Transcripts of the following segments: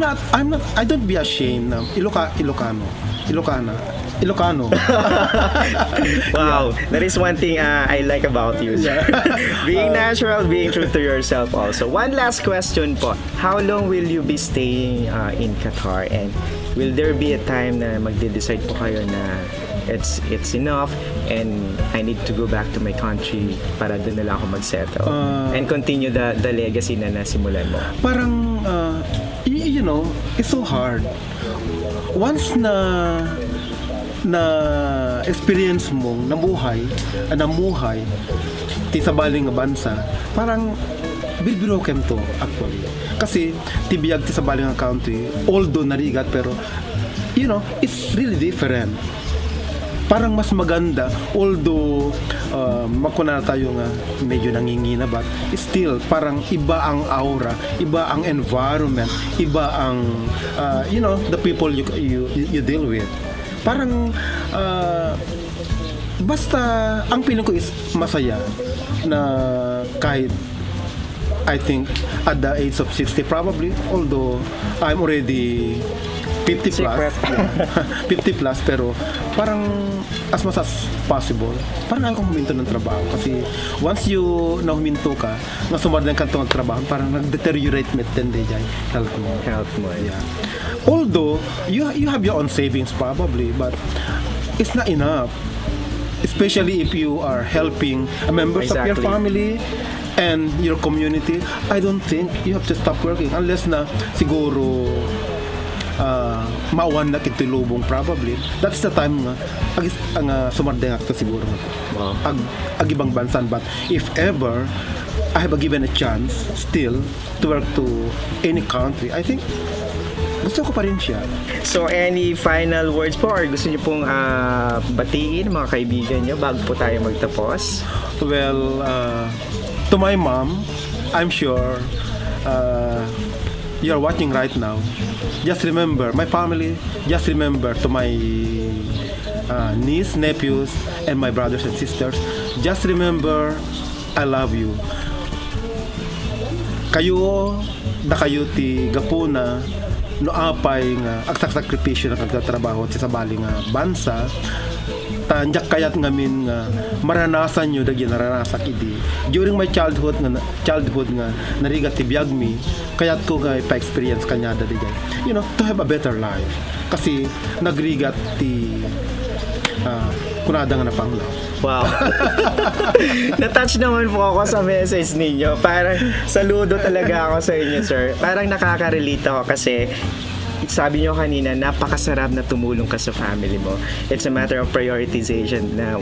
I don't be ashamed na Ilocano. Wow, that is one thing I like about you, sir. Being natural, being true to yourself also. One last question po. How long will you be staying in Qatar, and will there be a time na magde-decide po kayo na it's enough and I need to go back to my country para doon na lang ako mag-settle and continue the legacy na nasimulan mo? Parang you know, it's so hard once na experience mong namuhay ti sa baling nga bansa, parang bilbirokem to actually, kasi tibiyag ti sa baling nga country, although narigat, pero you know, it's really different. Parang mas maganda, although makuna tayo nga medyo nangingina, but still parang iba ang aura, iba ang environment, iba ang you know, the people you deal with. Parang basta ang feeling ko is masaya na kahit I think at the age of 60 probably, although I'm already 50 plus, 50 plus, pero parang as much as possible, parang ayaw kong huminto ng trabaho, kasi once you na huminto ka, nga sumardan ka itong trabaho, parang nag-deteriorate metende dyan health mo. Yeah. Although you have your own savings probably, but it's not enough, especially if you are helping members of your family and your community. I don't think you have to stop working unless na siguro mawan na kitulubong probably. That's the time nga ang sumardeng akto siguro nako. Wow. Ag ibang bansan, but if ever I have given a chance still to work to any country, I think gusto ko pa rin siya. So any final words po, or gusto niyo pong batiin mga kaibigan niyo bago po tayo magtapos? Well, to my mom, I'm sure you're watching right now. Just remember, my family, just remember to my niece, nephews, and my brothers and sisters, just remember, I love you. Kayo ti gapuna no apay nga agsakripisyo na kagtatrabaho sa baling nga bansa, tanjak kayat ngamin nga maranasan nyo dagi naranasak idi during my childhood nga narigat ti biyag mi, kayat ko nga pa-experience kanya dadi, you know, to have a better life, kasi nagrigat ti kunada nga napanglaw. Wow. Na-touch naman po ako sa message ninyo. Parang saludo talaga ako sa inyo, sir. Parang nakaka-relate ako kasi sabi nyo kanina, napakasarap na tumulong ka sa family mo. It's a matter of prioritization now.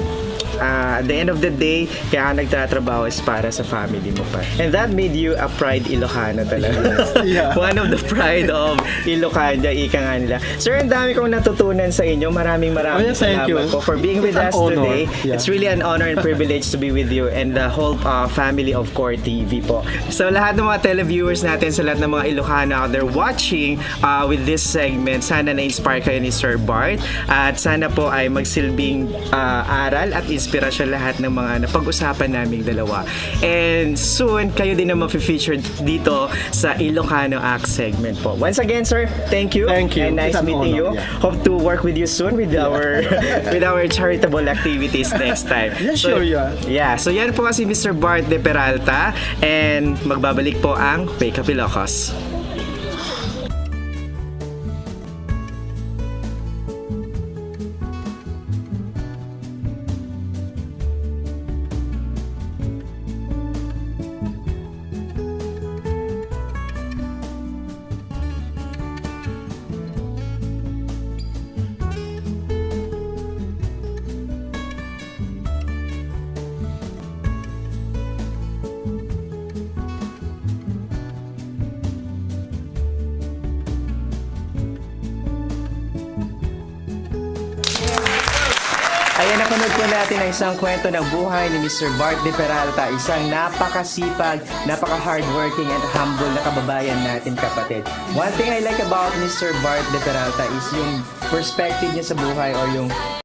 At the end of the day, kaya nagtatrabaho is para sa family mo pa. And that made you a pride Ilocano talaga. Yeah. One of the pride of Ilocano, ika nga nila. Sir, ang dami kong natutunan sa inyo. Maraming salamat po for being with us today. Yeah. It's really an honor and privilege to be with you and the whole family of Core TV po. So lahat ng mga televiewers natin, sa lahat ng mga Ilocano out there watching with this segment, sana na-inspire kayo ni Sir Bart, at sana po ay magsilbing aral at inspirasyon lahat ng mga napag-usapan naming dalawa. And soon, kayo din na ma-feature dito sa Ilocano Act segment po. Once again, sir, thank you. Thank you. And nice meeting you. Yeah. Hope to work with you soon with our with our charitable activities next time. Yeah, sure, yeah. Yeah, so yan po kasi Mr. Bart de Peralta, and magbabalik po ang Wake Up Ilocos. Ayan, napanood po natin ang isang kwento ng buhay ni Mr. Bart de Peralta, isang napakasipag, napaka-hardworking and humble na kababayan natin, kapatid. One thing I like about Mr. Bart de Peralta is yung perspective niya sa buhay, or yung